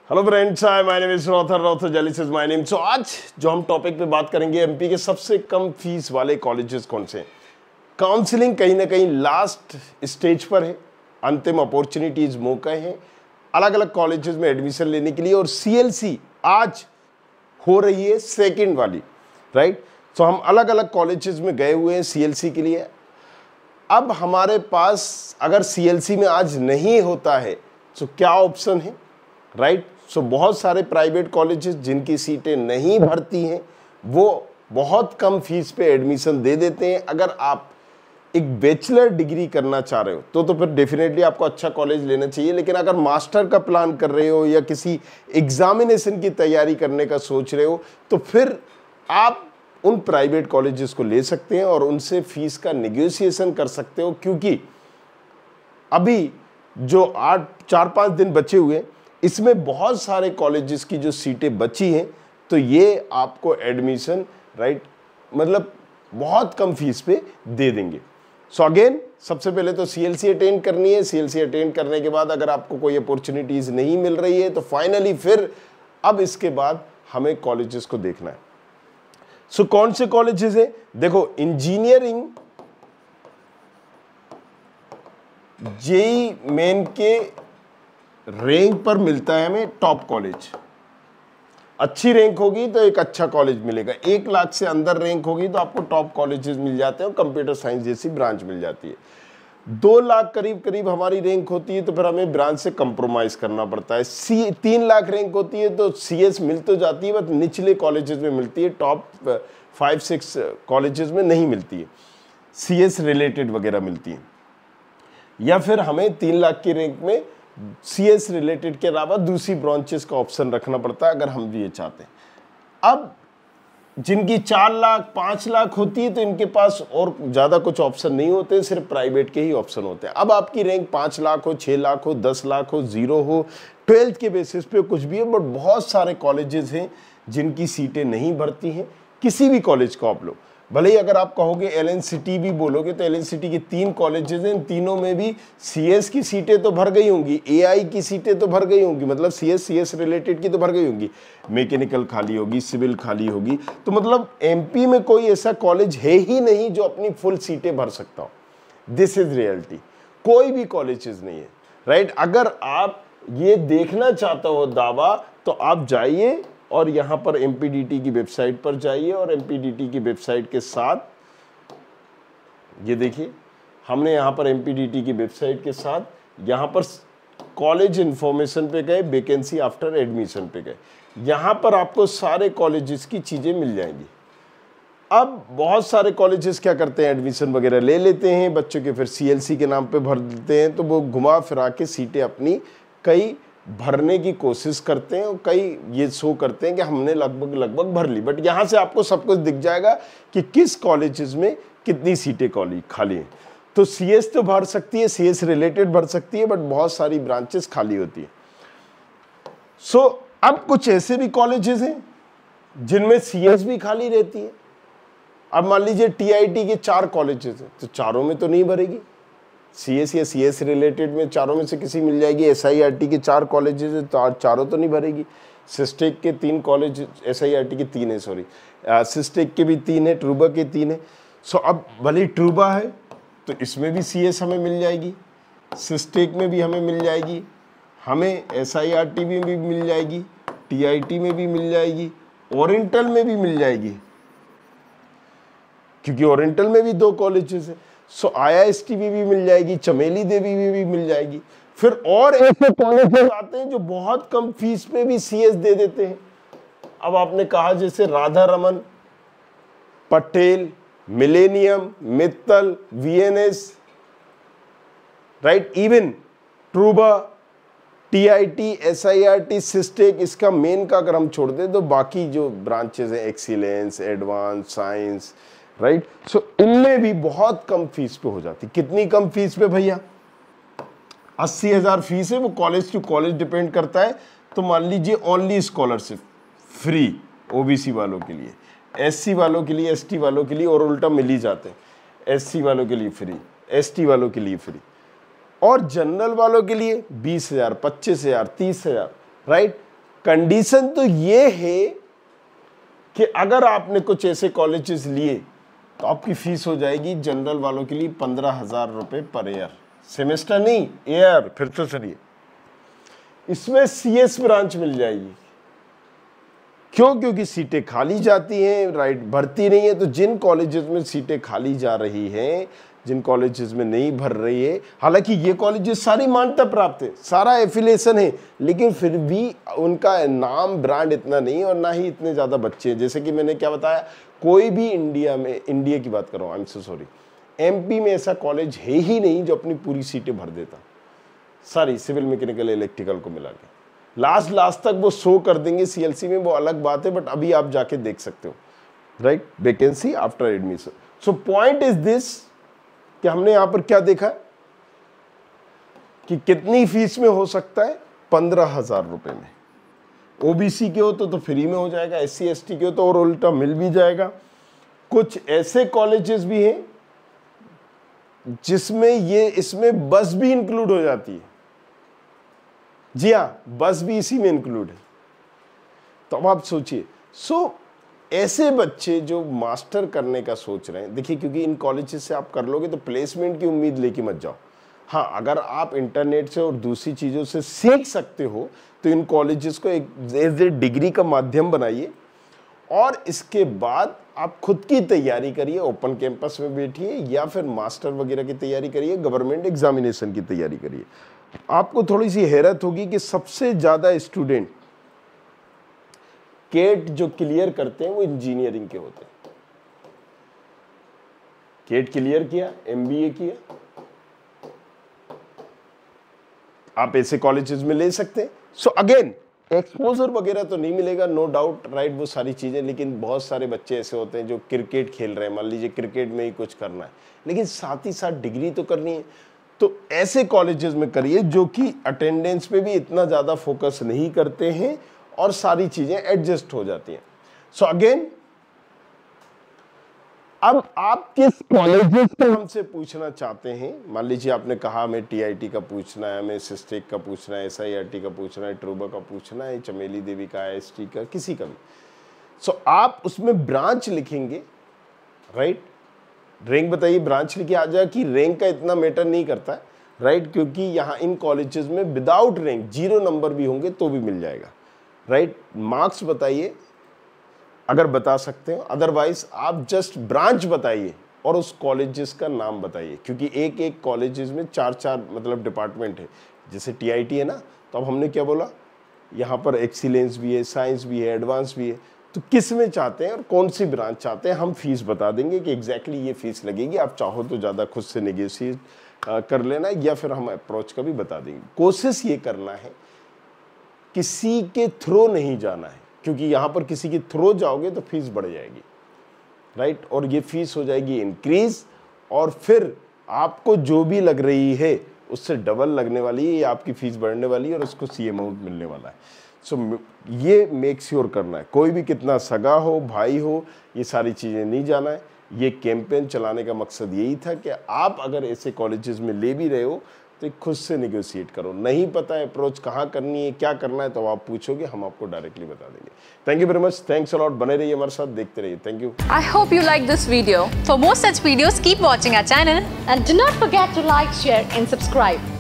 Hello friends, hi my name is Rother Jallis is my name. So आज जो हम topic पे बात करेंगे, एमपी के सबसे कम फीस वाले कॉलेजेस कौन से हैं। काउंसलिंग कहीं ना कहीं लास्ट स्टेज पर है, अंतिम अपॉर्चुनिटीज मौके हैं अलग अलग कॉलेजेस में एडमिशन लेने के लिए, और सीएलसी आज हो रही है सेकेंड वाली, राइट। सो हम अलग अलग कॉलेजेस में गए हुए हैं सीएलसी के लिए। अब हमारे पास अगर सीएलसी में आज नहीं होता है तो क्या ऑप्शन है, राइट। सो बहुत सारे प्राइवेट कॉलेजेस जिनकी सीटें नहीं भरती हैं वो बहुत कम फीस पे एडमिशन दे देते हैं। अगर आप एक बैचलर डिग्री करना चाह रहे हो तो फिर डेफिनेटली आपको अच्छा कॉलेज लेना चाहिए। लेकिन अगर मास्टर का प्लान कर रहे हो या किसी एग्जामिनेशन की तैयारी करने का सोच रहे हो तो फिर आप उन प्राइवेट कॉलेजेस को ले सकते हैं और उनसे फीस का नेगोशिएशन कर सकते हो, क्योंकि अभी जो 4-5 दिन बचे हुए इसमें बहुत सारे कॉलेजेस की जो सीटें बची हैं तो ये आपको एडमिशन, राइट, मतलब बहुत कम फीस पे दे देंगे। सो अगेन सबसे पहले तो सीएलसी अटेंड करनी है। सीएलसी अटेंड करने के बाद अगर आपको कोई अपॉर्चुनिटीज नहीं मिल रही है तो फाइनली फिर अब इसके बाद हमें कॉलेजेस को देखना है। सो कौन से कॉलेजेस है, देखो इंजीनियरिंग जेई मेन के रैंक पर मिलता है हमें टॉप कॉलेज। अच्छी रैंक होगी तो एक अच्छा कॉलेज मिलेगा। 1 लाख से अंदर रैंक होगी तो आपको टॉप कॉलेजेस मिल जाते हैं और कंप्यूटर साइंस जैसी ब्रांच मिल जाती है। 2 लाख करीब हमारी रैंक होती है तो फिर हमें ब्रांच से कंप्रोमाइज करना पड़ता है। 3 लाख रैंक होती है तो सीएस मिल तो जाती है, बट निचले कॉलेजेस में मिलती है, टॉप 5-6 कॉलेजेस में नहीं मिलती है, सीएस रिलेटेड वगैरह मिलती है। या फिर हमें 3 लाख की रैंक में सीएस रिलेटेड के अलावा दूसरी ब्रांचेस का ऑप्शन रखना पड़ता है अगर हम भी ये चाहते हैं। अब जिनकी 4 लाख 5 लाख होती है तो इनके पास और ज़्यादा कुछ ऑप्शन नहीं होते, सिर्फ प्राइवेट के ही ऑप्शन होते हैं। अब आपकी रैंक 5 लाख हो, 6 लाख हो, 10 लाख हो, 0 हो, 12th के बेसिस पे कुछ भी है, बट बहुत सारे कॉलेजेस हैं जिनकी सीटें नहीं भरती हैं। किसी भी कॉलेज को आप लो, भले ही अगर आप कहोगे एलएनसीटी भी बोलोगे तो एलएनसीटी के 3 कॉलेजेस हैं, इन तीनों में भी सीएस की सीटें तो भर गई होंगी, एआई की सीटें तो भर गई होंगी, मतलब सीएस रिलेटेड की तो भर गई होंगी, मैकेनिकल खाली होगी, सिविल खाली होगी। तो मतलब एमपी में कोई ऐसा कॉलेज है ही नहीं जो अपनी फुल सीटें भर सकता हो। दिस इज रियलिटी, कोई भी कॉलेजेस नहीं है, राइट। अगर आप ये देखना चाहते हो दावा तो आप जाइए और यहाँ पर एमपीडीटी की वेबसाइट पर जाइए, और एमपीडीटी की वेबसाइट के साथ ये देखिए, हमने यहाँ पर एमपीडीटी की वेबसाइट के साथ यहाँ पर कॉलेज इन्फॉर्मेशन पे गए, वैकेंसी आफ्टर एडमिशन पे गए, यहाँ पर आपको सारे कॉलेजेस की चीज़ें मिल जाएंगी। अब बहुत सारे कॉलेजेस क्या करते हैं, एडमिशन वगैरह ले लेते हैं बच्चों के, फिर सीएलसी के नाम पे भर देते हैं, तो वो घुमा फिरा के सीटें अपनी कई भरने की कोशिश करते हैं और कई ये शो करते हैं कि हमने लगभग भर ली। बट यहाँ से आपको सब कुछ दिख जाएगा कि किस कॉलेजेस में कितनी सीटें खाली हैं। तो सीएस तो भर सकती है, सीएस रिलेटेड भर सकती है, बट बहुत सारी ब्रांचेस खाली होती है। सो अब कुछ ऐसे भी कॉलेजेस हैं जिनमें सीएस भी खाली रहती है। अब मान लीजिए टीआईटी के 4 कॉलेजेस हैं तो चारों में तो नहीं भरेगी सीएस, या सीएस रिलेटेड में चारों में से किसी मिल जाएगी। एसआईआरटी के 4 कॉलेजेस है तो चारों तो नहीं भरेगी। सिस्टेक के 3 कॉलेज, एसआईआरटी के 3 है, सॉरी, सिस्टेक के भी 3 है, ट्रूबा के 3 है। सो अब भले ट्रूबा है तो इसमें भी सीएस हमें मिल जाएगी, सिस्टेक में भी हमें मिल जाएगी, हमें एसआईआरटी में भी मिल जाएगी, टीआईटी में भी मिल जाएगी, ओरिएंटल में भी मिल जाएगी, क्योंकि ओरिएंटल में भी 2 कॉलेजेस है। सो आईआईएसटी भी मिल जाएगी, चमेली देवी भी मिल जाएगी। फिर और ऐसे कॉलेजेस आते हैं जो बहुत कम फीस पे भी सीएस दे देते हैं। अब आपने कहा जैसे Radha Raman, Patel, Millennium, Mittal, VNS, right, even Truba, TIT, SIRT, Sistec, इसका मेन का अगर हम छोड़ दें तो बाकी जो ब्रांचेस हैं, एक्सीलेंस, एडवांस, साइंस, राइट, सो इनमें भी बहुत कम फीस पे हो जाती। कितनी कम फीस पे भैया? 80,000 फीस है, वो कॉलेज टू कॉलेज डिपेंड करता है। तो मान लीजिए ओनली स्कॉलरशिप फ्री ओबीसी वालों के लिए, एससी वालों के लिए, एसटी वालों के लिए, और उल्टा मिल ही जाते हैं, एससी वालों के लिए फ्री, एसटी वालों के लिए फ्री, और जनरल वालों के लिए 20,000, 25,000, 30,000, राइट। कंडीशन तो ये है कि अगर आपने कुछ ऐसे कॉलेजेस लिए तो आपकी फीस हो जाएगी जनरल वालों के लिए 15,000 रुपए पर ईयर, सेमेस्टर नहीं ईयर। फिर तो सुनिए, इसमें सीएस ब्रांच मिल जाएगी। क्यों? क्योंकि सीटें खाली जाती हैं, राइट, भर्ती नहीं है। तो जिन कॉलेजेस में सीटें खाली जा रही हैं, जिन कॉलेजेस में नहीं भर रही है, हालांकि ये कॉलेजेस सारी मान्यता प्राप्त है, सारा एफिलिएशन है, लेकिन फिर भी उनका नाम ब्रांड इतना नहीं है और ना ही इतने ज़्यादा बच्चे हैं। जैसे कि मैंने क्या बताया, कोई भी इंडिया की बात कर रहा हूँ, I am so sorry, MP में ऐसा कॉलेज है ही नहीं जो अपनी पूरी सीटें भर देता, सारी सिविल मैकेनिकल इलेक्ट्रिकल को मिला के। लास्ट तक वो शो कर देंगे सीएलसी में, वो अलग बात है, बट अभी आप जाके देख सकते हो, right, vacancy after admission. So point is this कि हमने यहां पर क्या देखा कि कितनी फीस में हो सकता है, 15,000 रुपए में। ओबीसी के हो तो फ्री में हो जाएगा, एससी एसटी के हो तो और उल्टा मिल भी जाएगा। कुछ ऐसे कॉलेजेस भी हैं जिसमें इसमें बस भी इंक्लूड हो जाती है। जी हाँ, बस भी इसी में इंक्लूड है। तो अब आप सोचिए, ऐसे बच्चे जो मास्टर करने का सोच रहे हैं, देखिए, क्योंकि इन कॉलेजेस से आप कर लोगे तो प्लेसमेंट की उम्मीद लेके मत जाओ। हाँ, अगर आप इंटरनेट से और दूसरी चीज़ों से सीख सकते हो तो इन कॉलेजेस को एक एज ए डिग्री का माध्यम बनाइए और इसके बाद आप खुद की तैयारी करिए, ओपन कैंपस में बैठिए या फिर मास्टर वगैरह की तैयारी करिए, गवर्नमेंट एग्जामिनेशन की तैयारी करिए। आपको थोड़ी सी हैरत होगी कि सबसे ज़्यादा स्टूडेंट केट जो क्लियर करते हैं वो इंजीनियरिंग के होते हैं। केट क्लियर किया, एमबीए किया, आप ऐसे कॉलेजेस में ले सकते हैं। सो अगेन, एक्सपोजर वगैरह तो नहीं मिलेगा, नो डाउट, राइट, वो सारी चीजें, लेकिन बहुत सारे बच्चे ऐसे होते हैं जो क्रिकेट खेल रहे हैं, मान लीजिए क्रिकेट में ही कुछ करना है, लेकिन साथ ही साथ डिग्री तो करनी है। तो ऐसे कॉलेजेस में करिए जो कि अटेंडेंस पे भी इतना ज्यादा फोकस नहीं करते हैं और सारी चीजें एडजस्ट हो जाती हैं। सो अगेन, अब आप किस कॉलेजेस का हमसे पूछना चाहते हैं, मान लीजिए आपने कहा हमें टीआईटी का पूछना है, हमें सिस्टेक का पूछना है, एसआईआरटी का पूछना है, ट्रूबा का पूछना है, चमेली देवी का, आईएसटी का, किसी का भी। सो आप उसमें ब्रांच लिखेंगे, राइट, रैंक बताइए, ब्रांच लिखिए। आ जाए कि रैंक का इतना मैटर नहीं करता है, राइट, क्योंकि यहाँ इन कॉलेजेस में विदाउट रैंक 0 नंबर भी होंगे तो भी मिल जाएगा, राइट। मार्क्स बताइए अगर बता सकते हो, अदरवाइज आप जस्ट ब्रांच बताइए और उस कॉलेजेस का नाम बताइए, क्योंकि एक एक कॉलेजेस में 4 मतलब डिपार्टमेंट है। जैसे टीआईटी है ना, तो अब हमने क्या बोला, यहाँ पर एक्सीलेंस भी है, साइंस भी है, एडवांस भी है। तो किस में चाहते हैं और कौन सी ब्रांच चाहते हैं, हम फीस बता देंगे कि एग्जैक्टली ये फीस लगेगी। आप चाहो तो ज़्यादा खुद से नेगोशिएट कर लेना, या फिर हम अप्रोच का भी बता देंगे। कोशिश ये करना है किसी के थ्रू नहीं जाना है, क्योंकि यहाँ पर किसी के थ्रू जाओगे तो फीस बढ़ जाएगी, राइट, और ये फीस हो जाएगी इंक्रीज, और फिर आपको जो भी लग रही है उससे डबल लगने वाली है, या आपकी फीस बढ़ने वाली है और उसको सी अमाउंट मिलने वाला है। सो ये मेक श्योर करना है, कोई भी कितना सगा हो, भाई हो, ये सारी चीज़ें नहीं जाना है। ये कैंपेन चलाने का मकसद यही था कि आप अगर ऐसे कॉलेजेस में ले भी रहे हो तो खुद से निगोशिएट करो। नहीं पता है अप्रोच कहाँ करनी है, क्या करना है, तो आप पूछोगे, हम आपको डायरेक्टली बता देंगे। Thank you very much, thanks a lot, बने रहिए हमारे साथ, देखते रहिए। Thank you. I hope you like this video. For more such videos keep watching our channel and do not forget to like, share and subscribe.